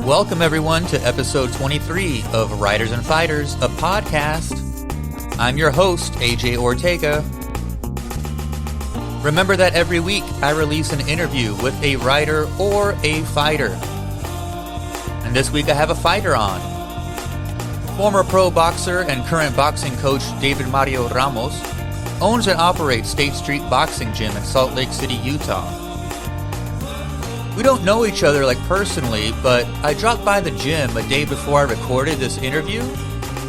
Welcome, everyone, to episode 23 of Writers and Fighters, a podcast. I'm your host, AJ Ortega. Remember that every week I release an interview with a writer or a fighter. And this week I have a fighter on. Former pro boxer and current boxing coach David Mario Ramos owns and operates State Street Boxing Gym in Salt Lake City, Utah. We don't know each other personally, but I dropped by the gym a day before I recorded this interview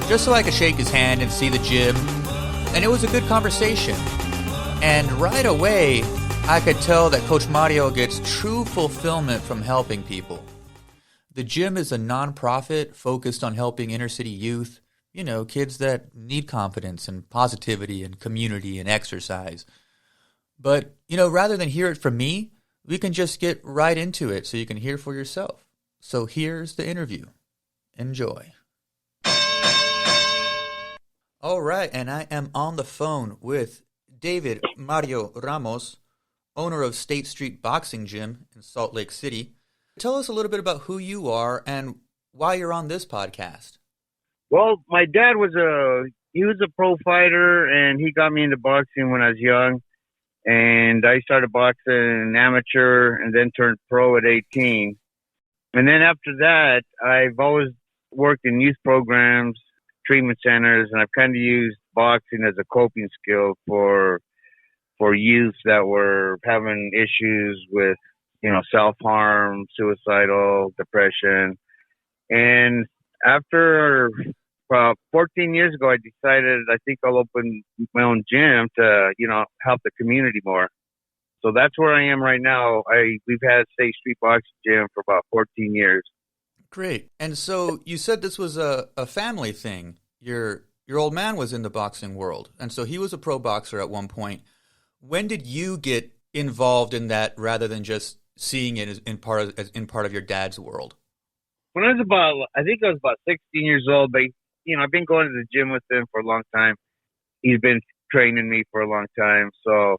just so I could shake his hand and see the gym, and it was a good conversation. And right away, I could tell that Coach Mario gets true fulfillment from helping people. The gym is a nonprofit focused on helping inner city youth, kids that need confidence and positivity and community and exercise. But, rather than hear it from me, we can just get right into it so you can hear for yourself. So here's the interview. Enjoy. All right, and I am on the phone with David Mario Ramos, owner of State Street Boxing Gym in Salt Lake City. Tell us a little bit about who you are and why you're on this podcast. Well, my dad was a pro fighter, and he got me into boxing when I was young. And I started boxing amateur and then turned pro at 18. And then after that, I've always worked in youth programs, treatment centers, and I've kind of used boxing as a coping skill for youth that were having issues with, self-harm, suicidal, depression. And after about 14 years ago, I decided I think I'll open my own gym to, help the community more. So that's where I am right now. We've had State Street Boxing Gym for about 14 years. Great. And so you said this was a family thing. Your old man was in the boxing world, and so he was a pro boxer at one point. When did you get involved in that rather than just seeing it as in part of your dad's world? When I was about 16 years old, but I've been going to the gym with him for a long time. He's been training me for a long time. So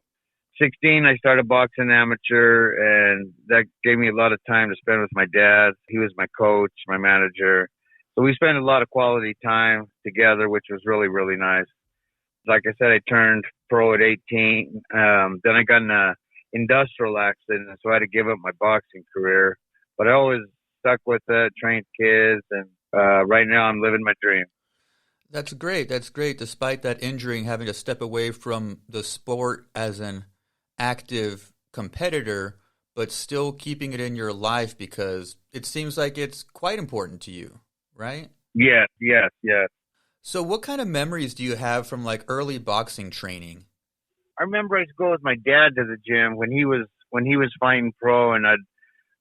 16, I started boxing amateur, and that gave me a lot of time to spend with my dad. He was my coach, my manager. So we spent a lot of quality time together, which was really, really nice. Like I said, I turned pro at 18. Then I got in an industrial accident, so I had to give up my boxing career. But I always stuck with it, trained kids, and right now I'm living my dream. That's great. That's great. Despite that injury and having to step away from the sport as an active competitor, but still keeping it in your life because it seems like it's quite important to you, right? Yes. So what kind of memories do you have from early boxing training? I remember I used to go with my dad to the gym when he was fighting pro, and I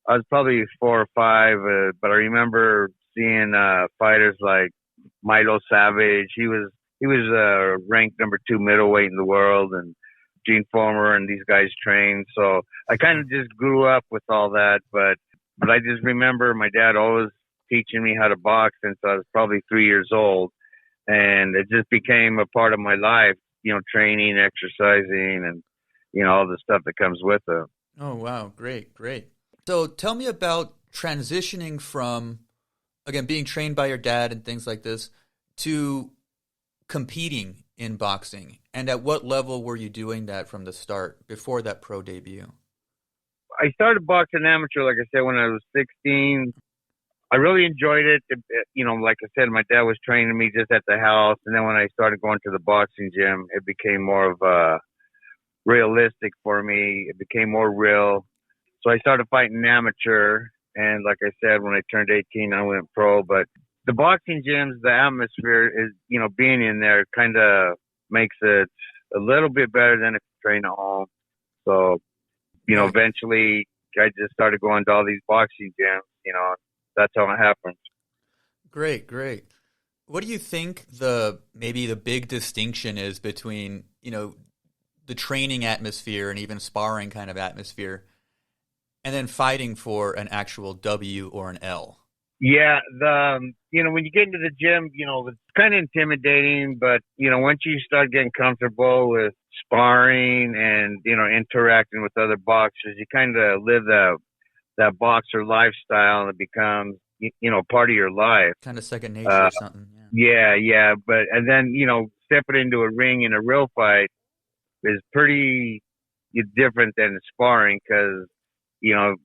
was probably 4 or 5, but I remember seeing fighters like Milo Savage. He was ranked number 2 middleweight in the world, and Gene Foreman and these guys trained. So I kind of just grew up with all that, but I just remember my dad always teaching me how to box since I was probably 3 years old, and it just became a part of my life. Training, exercising, and all the stuff that comes with it. Oh wow, great. So tell me about transitioning from, again, being trained by your dad and things like this, to competing in boxing. And at what level were you doing that from the start, before that pro debut? I started boxing amateur, like I said, when I was 16. I really enjoyed it. Like I said, my dad was training me just at the house. And then when I started going to the boxing gym, it became more of a realistic for me. It became more real. So I started fighting amateur. And like I said, when I turned 18, I went pro. But the boxing gyms, the atmosphere is, being in there kind of makes it a little bit better than if you train at home. So, eventually I just started going to all these boxing gyms, that's how it happened. Great. What do you think maybe the big distinction is between, the training atmosphere and even sparring kind of atmosphere, and then fighting for an actual W or an L? Yeah, when you get into the gym, it's kind of intimidating, but, once you start getting comfortable with sparring and, interacting with other boxers, you kind of live the that boxer lifestyle, and it becomes, part of your life. Kind of second nature or something. Yeah. But, and then, stepping into a ring in a real fight is pretty different than sparring, because,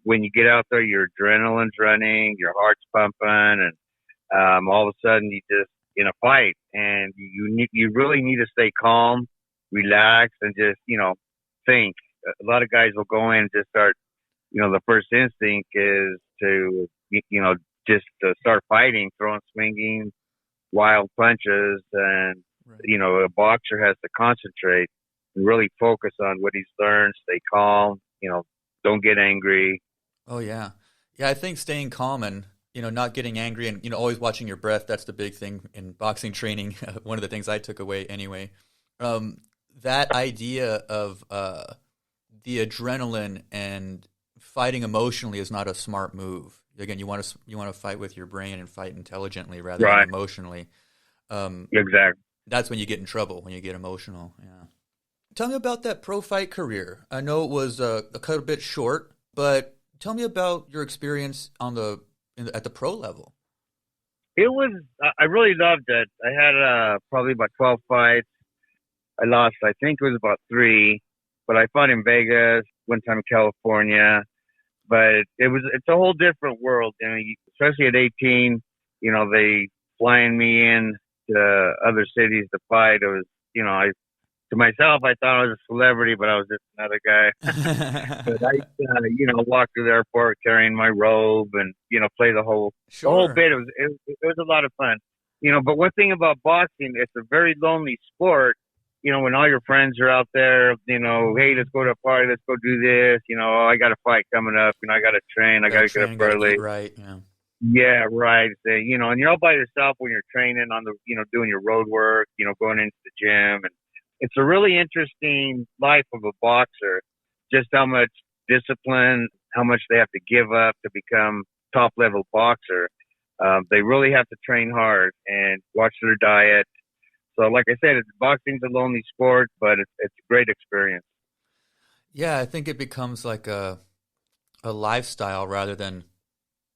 when you get out there, your adrenaline's running, your heart's pumping, and all of a sudden you just in a fight, and you really need to stay calm, relax, and just think. A lot of guys will go in and just start. The first instinct is to just to start fighting, throwing, swinging, wild punches, and Right. a boxer has to concentrate and really focus on what he's learned, stay calm, don't get angry. Oh yeah, yeah. I think staying calm and not getting angry and always watching your breath. That's the big thing in boxing training. One of the things I took away anyway. Um, that idea of the adrenaline and fighting emotionally is not a smart move. Again, you want to fight with your brain and fight intelligently rather than Right. emotionally. Exactly. That's when you get in trouble, when you get emotional. Yeah. Tell me about that pro fight career. I know it was a bit short, but tell me about your experience at the pro level. It was, I really loved it. I had probably about 12 fights. I lost, I think it was about three, but I fought in Vegas, one time in California. But it's a whole different world. Especially at 18, they flying me in to other cities to fight. It was, to myself, I thought I was a celebrity, but I was just another guy. But I, walked through the airport carrying my robe and, play the whole Sure. bit. It was a lot of fun. But one thing about boxing, it's a very lonely sport. When all your friends are out there, hey, let's go to a party, let's go do this. I got a fight coming up. I got to train. I got Got to to get up train, got to eat early. right. Yeah. Yeah, right. So, and you're all by yourself when you're training on doing your road work, going into the gym. And it's a really interesting life of a boxer, just how much discipline, how much they have to give up to become top level boxer. They really have to train hard and watch their diet. So, like I said, boxing's a lonely sport, but it's a great experience. Yeah, I think it becomes like a lifestyle rather than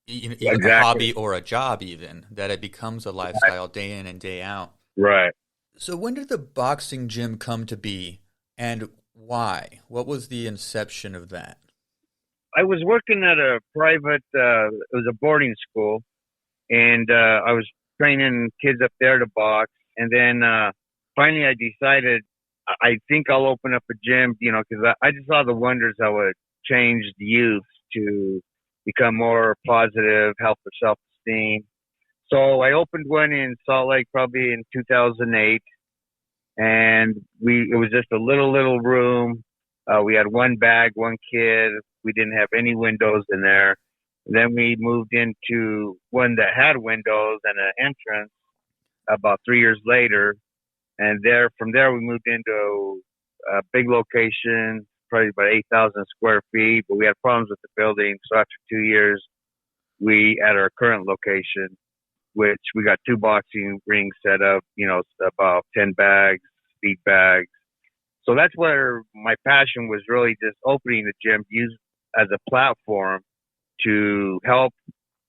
a Exactly. hobby or a job even, that it becomes a lifestyle day in and day out. Right. So when did the boxing gym come to be and why? What was the inception of that? I was working at a private, it was a boarding school, and I was training kids up there to box. And then finally, I decided I think I'll open up a gym, because I just saw the wonders how it changed youth to become more positive, help their self-esteem. So I opened one in Salt Lake probably in 2008, and it was just a little room. We had one bag, one kid. We didn't have any windows in there. Then we moved into one that had windows and an entrance about 3 years later. And from there, we moved into a big location, probably about 8,000 square feet, but we had problems with the building. So after 2 years, we, at our current location, which we got two boxing rings set up, about 10 bags, speed bags. So that's where my passion was, really just opening the gym, used as a platform to help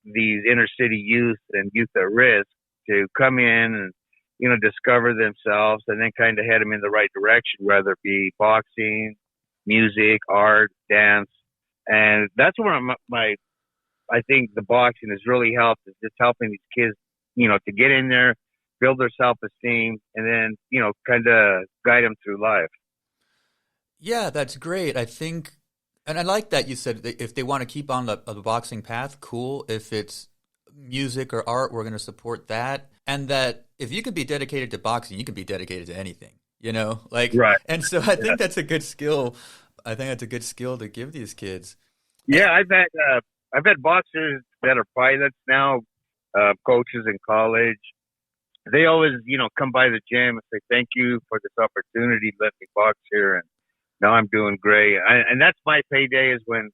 these inner city youth and youth at risk to come in and, discover themselves, and then kind of head them in the right direction, whether it be boxing, music, art, dance. And that's where I think the boxing has really helped, is just helping these kids, to get in there, build their self-esteem, and then, kind of guide them through life. Yeah, that's great. I think, and I like that you said that if they want to keep on the boxing path, cool. If it's music or art, we're going to support that. And that if you can be dedicated to boxing, you can be dedicated to anything, Right. and so I Yeah. think that's a good skill. I think that's a good skill to give these kids. Eh, Yeah. I've had boxers that are pilots now, coaches in college. They always, come by the gym and say, thank you for this opportunity. Let me box here. And now I'm doing great. And that's my payday, is when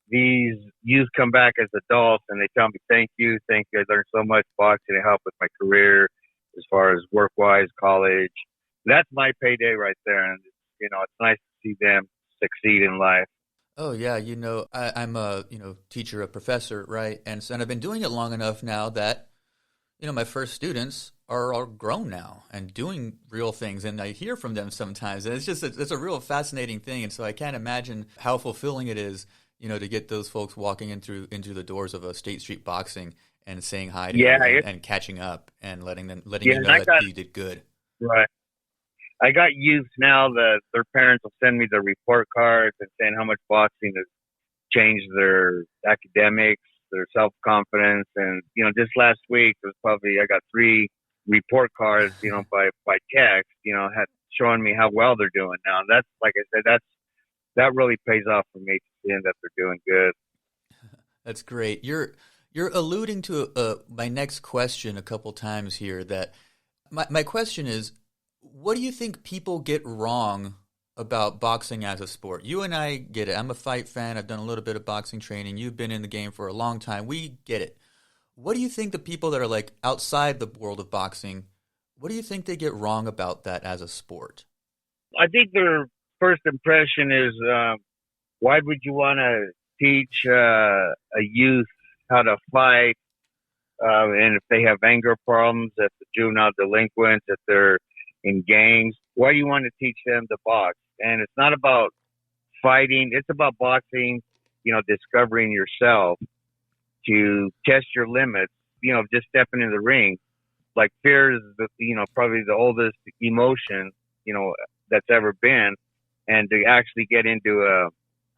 these youth come back as adults and they tell me, thank you. Thank you. I learned so much boxing to help with my career as far as work wise, college. That's my payday right there. And, it's nice to see them succeed in life. Oh yeah, I'm a teacher, a professor, right? And I've been doing it long enough now that my first students are all grown now and doing real things, and I hear from them sometimes, and it's a real fascinating thing, and so I can't imagine how fulfilling it is, to get those folks walking into the doors of a State Street Boxing and saying hi to Yeah, you and catching up and letting yeah, you and know that you did good. right. I got youth now that their parents will send me the report cards and saying how much boxing has changed their academics, their self confidence, and just last week I got 3 report cards, by text, had showing me how well they're doing now. And that's, like I said, that really pays off for me, seeing that they're doing good. That's great. You're alluding to my next question a couple times here. That my question is, what do you think people get wrong about boxing as a sport? You and I get it. I'm a fight fan. I've done a little bit of boxing training. You've been in the game for a long time. We get it. What do you think the people that are like outside the world of boxing, what do you think they get wrong about that as a sport? I think their first impression is, why would you want to teach a youth how to fight? And if they have anger problems, if the juvenile delinquents, if they're in gangs, why do you want to teach them to box? And it's not about fighting. It's about boxing, discovering yourself to test your limits, just stepping in the ring. Like fear is probably the oldest emotion, that's ever been. And to actually get into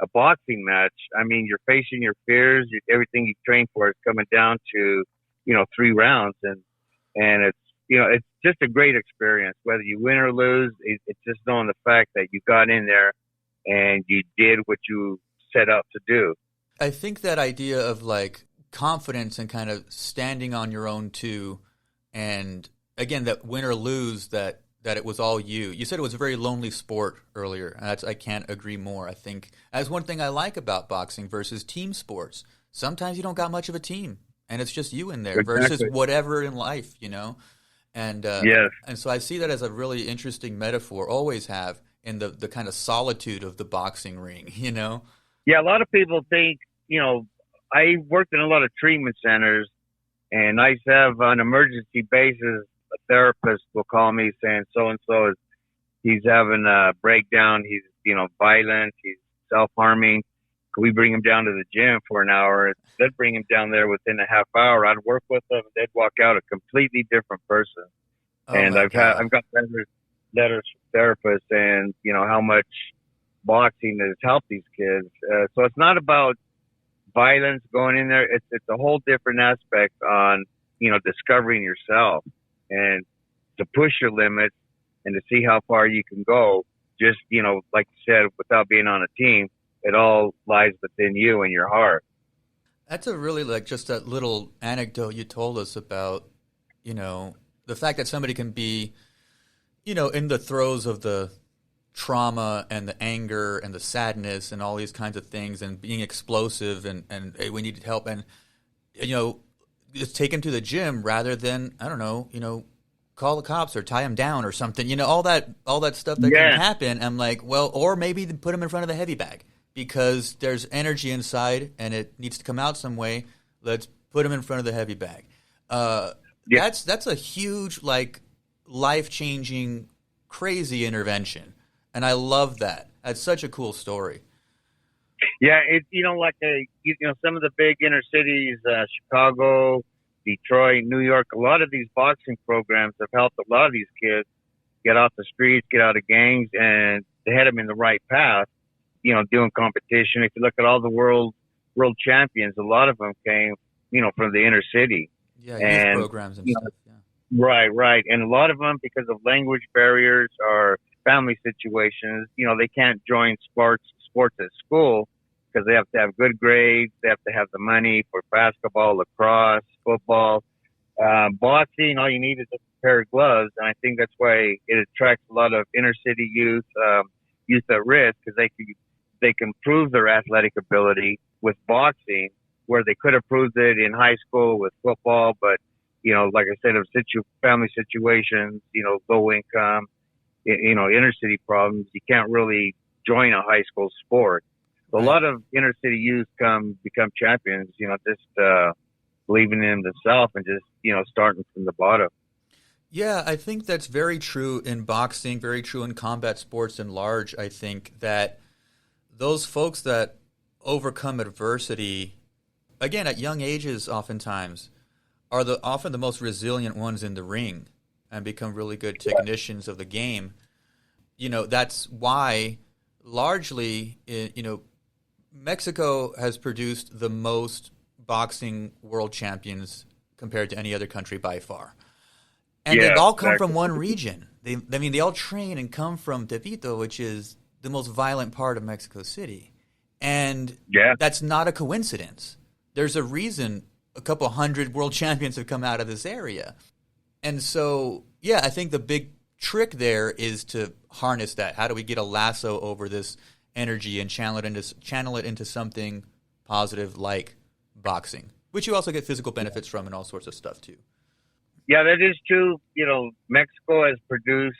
a boxing match, I mean, you're facing your fears, everything you train for is coming down to, 3 rounds. And it's just a great experience, whether you win or lose. It's just knowing the fact that you got in there and you did what you set out to do. I think that idea of like confidence and kind of standing on your own too, and again, that win or lose, that it was all you. You said it was a very lonely sport earlier. I can't agree more. I think that's one thing I like about boxing versus team sports. Sometimes you don't got much of a team, and it's just you in there versus whatever in life, And Yes. and so I see that as a really interesting metaphor. Always have in the kind of solitude of the boxing ring, Yeah, a lot of people think, I worked in a lot of treatment centers, and I used to have on an emergency basis, a therapist will call me saying so-and-so he's having a breakdown, he's, violent, he's self-harming. Could we bring him down to the gym for an hour? They'd bring him down there within a half hour. I'd work with them. They'd walk out a completely different person. And I've got letters from therapists saying, how much boxing has helped these kids. So it's not about violence going in there. It's a whole different aspect on, discovering yourself and to push your limits and to see how far you can go. Just, like you said, without being on a team, it all lies within you and your heart. That's a really just that little anecdote you told us about, the fact that somebody can be, in the throes of the trauma and the anger and the sadness and all these kinds of things and being explosive and hey, we needed help and, just take him to the gym rather than, I don't know, call the cops or tie him down or something, all that stuff that can happen. I'm like, well, or maybe put him in front of the heavy bag because there's energy inside and it needs to come out some way. Let's put him in front of the heavy bag. That's a huge, life-changing, crazy intervention. And I love that. That's such a cool story. Yeah, some of the big inner cities, Chicago, Detroit, New York, a lot of these boxing programs have helped a lot of these kids get off the streets, get out of gangs, and they had them in the right path, doing competition. If you look at all the world champions, a lot of them came, from the inner city. Yeah, youth programs and stuff. Yeah. Right. And a lot of them, because of language barriers or family situations, they can't join sports at school because they have to have good grades. They have to have the money for basketball, lacrosse, football. Boxing, all you need is a pair of gloves. And I think that's why it attracts a lot of inner city youth at risk, because they can prove their athletic ability with boxing where they could have proved it in high school with football. But, like I said, of family situations, low income, inner city problems, you can't really join a high school sport. So a lot of inner city youth become champions, just believing in themselves and just, starting from the bottom. Yeah, I think that's very true in boxing, very true in combat sports in large. I think that those folks that overcome adversity, again, at young ages oftentimes, are often the most resilient ones in the ring and become really good technicians of the game. That's why largely, Mexico has produced the most boxing world champions compared to any other country by far. And they've all come from one region. They all train and come from Tepito, which is the most violent part of Mexico City. And that's not a coincidence. There's a reason a couple hundred world champions have come out of this area. And so, I think the big trick there is to harness that. How do we get a lasso over this energy and channel it into something positive like boxing, which you also get physical benefits from and all sorts of stuff too. Yeah, that is true. Mexico has produced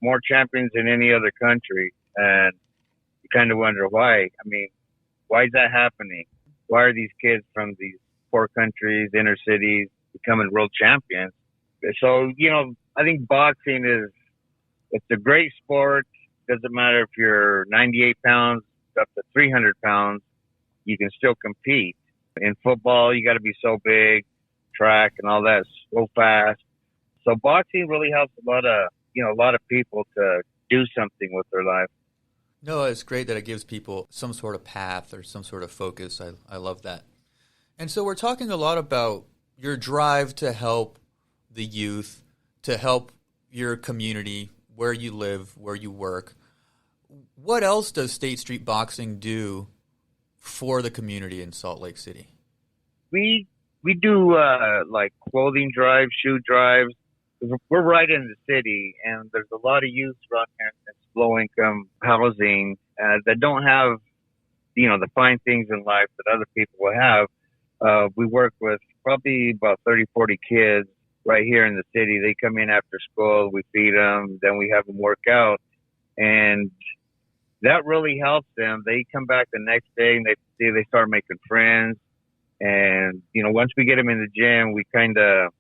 more champions than any other country, and you kind of wonder why. I mean, why is that happening? Why are these kids from these poor countries, inner cities, becoming world champions? So, I think boxing it's a great sport. Doesn't matter if you're 98 pounds up to 300 pounds, you can still compete. In football, you got to be so big, track and all that, so fast. So boxing really helps a lot of people to do something with their life. No, it's great that it gives people some sort of path or some sort of focus. I love that. And so we're talking a lot about your drive to help the youth, to help your community, where you live, where you work. What else does State Street Boxing do for the community in Salt Lake City? We do like clothing drives, shoe drives. We're right in the city, and there's a lot of youth around here that's low-income housing that don't have, the fine things in life that other people will have. We work with probably about 30, 40 kids right here in the city. They come in after school, we feed them, then we have them work out, and that really helps them. They come back the next day and they start making friends. And, once we get them in the gym, we kind of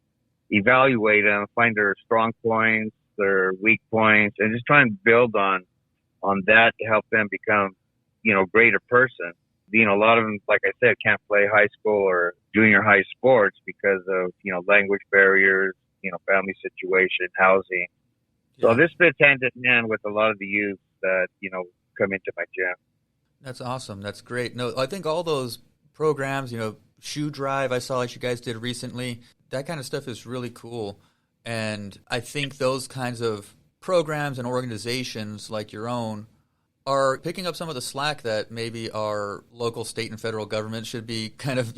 evaluate them, find their strong points, their weak points, and just try and build on that to help them become, greater person. A lot of them, like I said, can't play high school or junior high sports because of, language barriers, family situation, housing. Yeah. So this fits hand in hand with a lot of the youth that, come into my gym. That's awesome. That's great. No, I think all those programs, shoe drive I saw like you guys did recently, that kind of stuff is really cool. And I think those kinds of programs and organizations like your own are picking up some of the slack that maybe our local, state, and federal government should be kind of,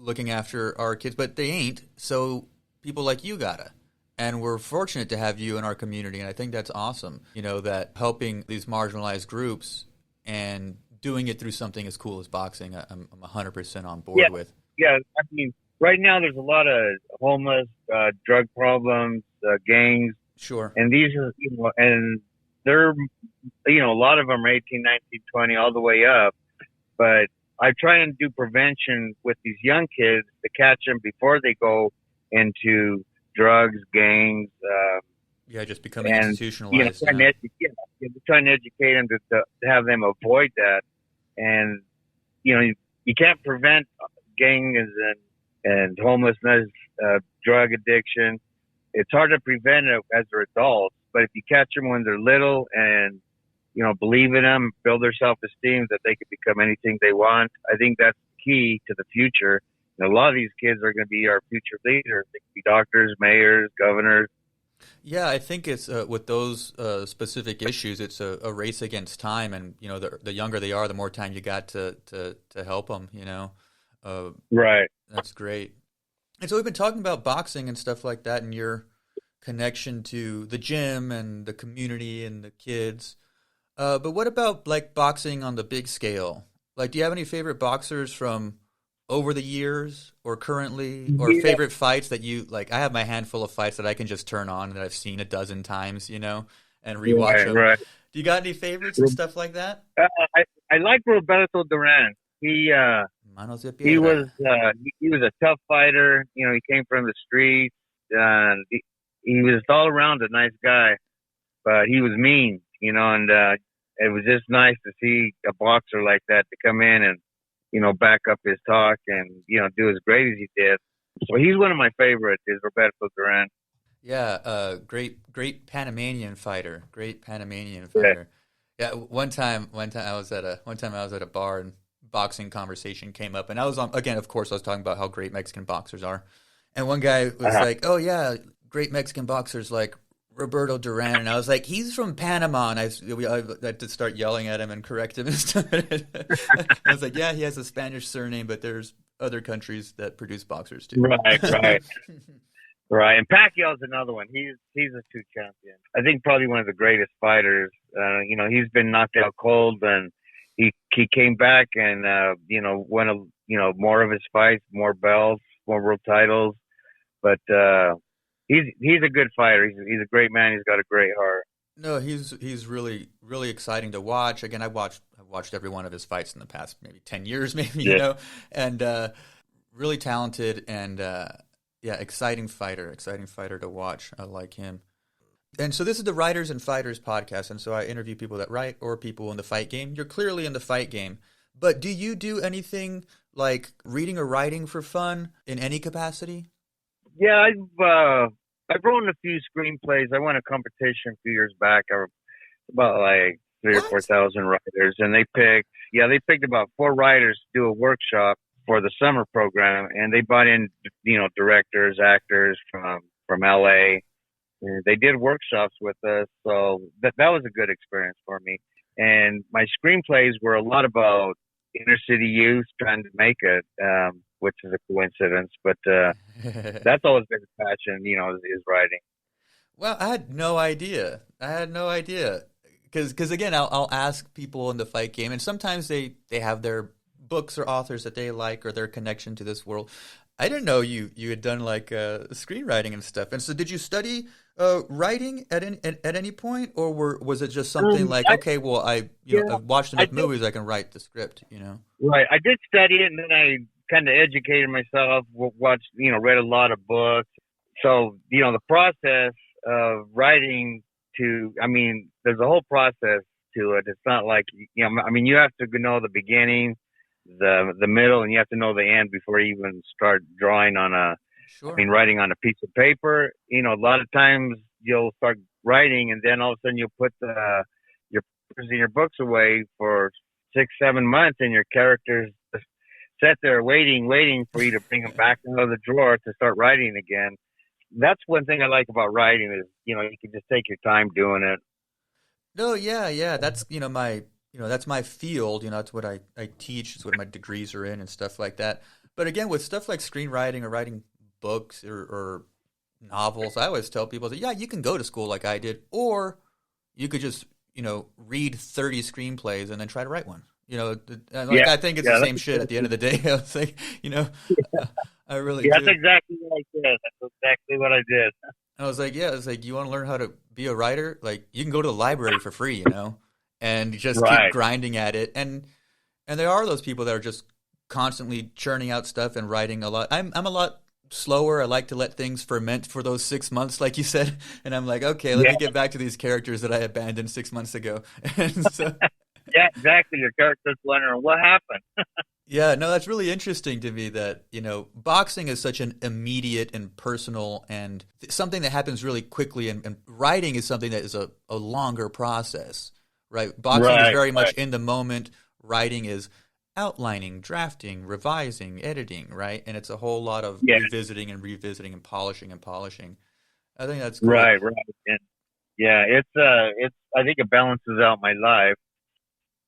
looking after our kids, but they ain't. So people like you gotta. And we're fortunate to have you in our community, and I think that's awesome, that helping these marginalized groups and doing it through something as cool as boxing, I'm 100% on board with. Yeah, I mean, right now there's a lot of homeless, drug problems, gangs. Sure. And these are, and they're, a lot of them are 18, 19, 20, all the way up. But I try and do prevention with these young kids to catch them before they go into drugs, gangs. Just becoming institutionalized. Trying to educate them to have them avoid that. And, you can't prevent gangs and homelessness, drug addiction. It's hard to prevent it as they're adults, but if you catch them when they're little and, believe in them, build their self-esteem that they could become anything they want, I think that's key to the future. And a lot of these kids are going to be our future leaders. They could be doctors, mayors, governors. Yeah, I think it's with those specific issues, it's a race against time, and the younger they are, the more time you got to help them. Right. That's great. And so we've been talking about boxing and stuff like that, and your connection to the gym and the community and the kids. But what about like boxing on the big scale? Like, do you have any favorite boxers from over the years or currently, or favorite fights that you like? I have my handful of fights that I can just turn on that I've seen a dozen times, and rewatch them. Right. Do you got any favorites and stuff like that? I like Roberto Duran. Manos de He piedra. he was a tough fighter. You know, he came from the streets, and he was all around a nice guy, but he was mean. You know, and it was just nice to see a boxer like that to come in and back up his talk and do as great as he did. So he's one of my favorites. Is Roberto Duran. Yeah, great Panamanian fighter. Great Panamanian Yeah. fighter. Yeah, one time I was at a bar and boxing conversation came up, and I was on again. Of course, I was talking about how great Mexican boxers are, and one guy was like, "Oh yeah, great Mexican boxers like Roberto Duran," and I was like, "He's from Panama," and I had to start yelling at him and correct him and stuff. I was like, "Yeah, he has a Spanish surname, but there's other countries that produce boxers too." Right. Right, and Pacquiao's another one. He's a two champion. I think probably one of the greatest fighters. He's been knocked out cold, and he came back and won more of his fights, more belts, more world titles. But he's a good fighter. He's a great man. He's got a great heart. No, he's really really exciting to watch. Again, I've watched every one of his fights in the past maybe 10 years, maybe and really talented and. Yeah, exciting fighter to watch. I like him. And so this is the Writers and Fighters podcast, and so I interview people that write or people in the fight game. You're clearly in the fight game, but do you do anything like reading or writing for fun in any capacity? Yeah, I've written a few screenplays. I won a competition a few years back. About like 3,000 or 4,000 writers, and they picked about 4 writers to do a workshop for the summer program, and they brought in directors, actors from LA. And they did workshops with us, so that was a good experience for me. And my screenplays were a lot about inner city youth trying to make it, which is a coincidence, but that's always been a passion, is writing. Well, I had no idea. Because again, I'll ask people in the fight game, and sometimes they have their books or authors that they like or their connection to this world. I didn't know you had done like screenwriting and stuff. And so, did you study writing at any point, or was it just something like, okay, well, I've watched enough movies, I can write the script, Right. I did study it, and then I kind of educated myself, watched, read a lot of books. So, the process of writing there's a whole process to it. It's not like, you have to know the beginning, the middle, and you have to know the end before you even start drawing on writing on a piece of paper. A lot of times you'll start writing, and then all of a sudden you'll put your papers and your books away for 6-7 months, and your characters just sat there waiting for you to bring them back out of the drawer to start writing again. That's one thing I like about writing is, you can just take your time doing it. No, yeah. That's, that's my field. That's what I teach. It's what my degrees are in and stuff like that. But again, with stuff like screenwriting or writing books or novels, I always tell people that, yeah, you can go to school like I did, or you could just, read 30 screenplays and then try to write one. I think it's the same shit at the end of the day. I was like, I really do. That's exactly what I did. That's exactly what I did. I was like, you want to learn how to be a writer? Like, you can go to the library for free, and just keep grinding at it. And there are those people that are just constantly churning out stuff and writing a lot. I'm a lot slower. I like to let things ferment for those 6 months, like you said. And I'm like, okay, let me get back to these characters that I abandoned 6 months ago. And so, yeah, exactly. Your character's wondering what happened. Yeah, no, that's really interesting to me that, boxing is such an immediate and personal and something that happens really quickly, and writing is something that is a longer process, right? Boxing is very much in the moment. Writing is outlining, drafting, revising, editing, right? And it's a whole lot of revisiting and polishing and polishing. I think that's cool. Right. And it's I think it balances out my life.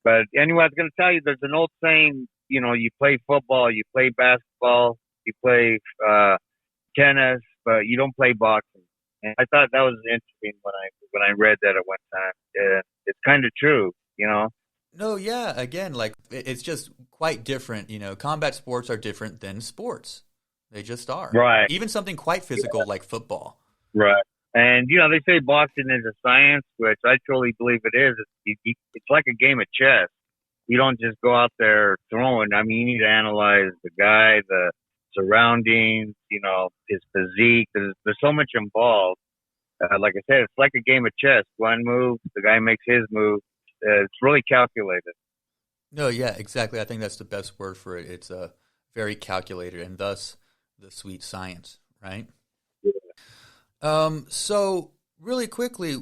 But anyway, I was going to tell you, there's an old saying, you play football, you play basketball, you play tennis, but you don't play boxing. And I thought that was interesting when I read that at one time. It's kind of true, No, yeah. Again, like it's just quite different. Combat sports are different than sports. They just are. Right. Even something quite physical like football. Right. And, they say boxing is a science, which I truly believe it is. It's like a game of chess. You don't just go out there throwing. I mean, you need to analyze the guy, the surroundings, his physique. There's so much involved. Like I said, it's like a game of chess. One move, the guy makes his move. It's really calculated. No, yeah, exactly. I think that's the best word for it. It's very calculated, and thus the sweet science, right? Yeah. So really quickly,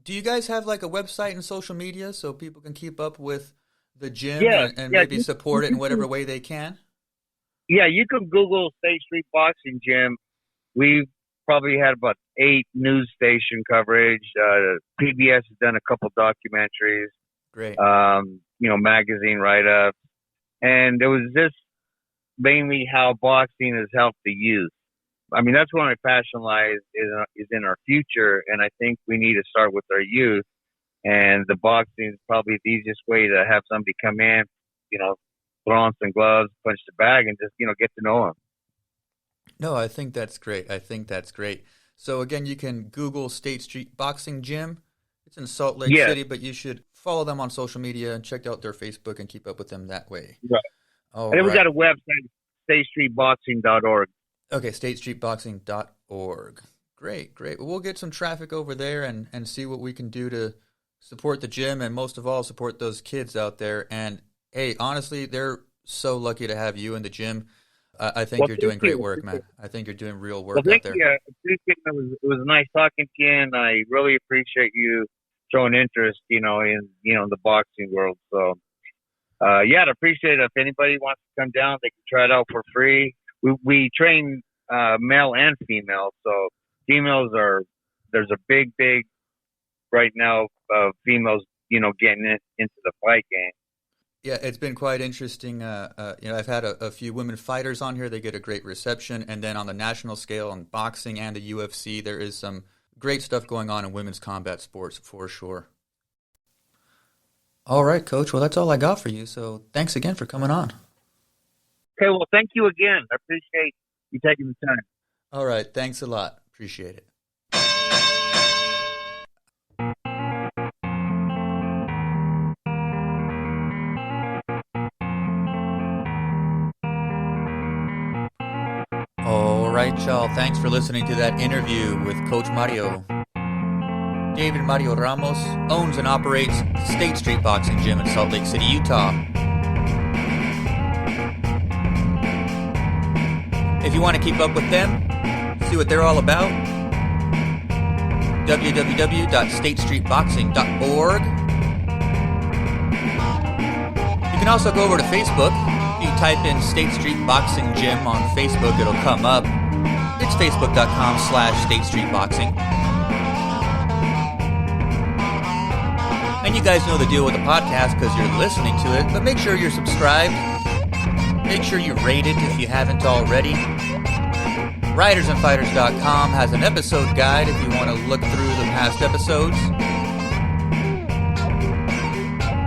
do you guys have like a website and social media so people can keep up with the gym and maybe support it in whatever way they can? Yeah, you can Google State Street Boxing Gym. We've probably had about 8 news station coverage. PBS has done a couple documentaries. Great. Magazine write-ups. And it was just mainly how boxing has helped the youth. I mean, that's where my passion lies, is in our future, and I think we need to start with our youth. And the boxing is probably the easiest way to have somebody come in, throw on some gloves, punch the bag, and just, get to know them. No, I think that's great. So again, you can Google State Street Boxing Gym. It's in Salt Lake City, but you should follow them on social media and check out their Facebook and keep up with them that way. Right. And then we got a website, statestreetboxing.org. Okay, statestreetboxing.org. Great. Well, we'll get some traffic over there and see what we can do to support the gym and most of all support those kids out there. And hey, honestly, they're so lucky to have you in the gym. I think you're doing great work, man. I think you're doing real work out there. Thank you. It was nice talking to you, and I really appreciate you showing interest, in the boxing world. So, I'd appreciate it. If anybody wants to come down, they can try it out for free. We train male and female. So females there's a big right now females, getting into the fight game. Yeah, it's been quite interesting. I've had a few women fighters on here. They get a great reception. And then on the national scale, on boxing and the UFC, there is some great stuff going on in women's combat sports for sure. All right, Coach. Well, that's all I got for you. So thanks again for coming on. Okay, well, thank you again. I appreciate you taking the time. All right, thanks a lot. Appreciate it. All right, y'all. Thanks for listening to that interview with Coach Mario. David Mario Ramos owns and operates State Street Boxing Gym in Salt Lake City, Utah. If you want to keep up with them, see what they're all about, www.statestreetboxing.org. You can also go over to Facebook. If you type in State Street Boxing Gym on Facebook, it'll come up. It's facebook.com/State Street Boxing. And you guys know the deal with the podcast because you're listening to it, but make sure you're subscribed. Make sure you rate it if you haven't already. RidersandFighters.com has an episode guide if you want to look through the past episodes.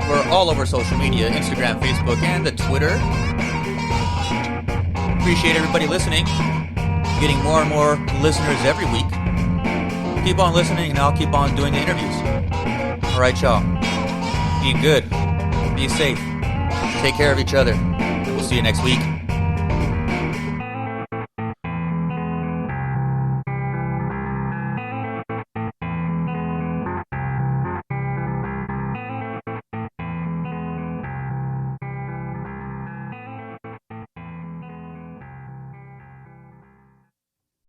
We're all over social media, Instagram, Facebook, and the Twitter. Appreciate everybody listening. Getting more and more listeners every week. Keep on listening and I'll keep on doing the interviews. All right, y'all. Be good. Be safe. Take care of each other. We'll see you next week.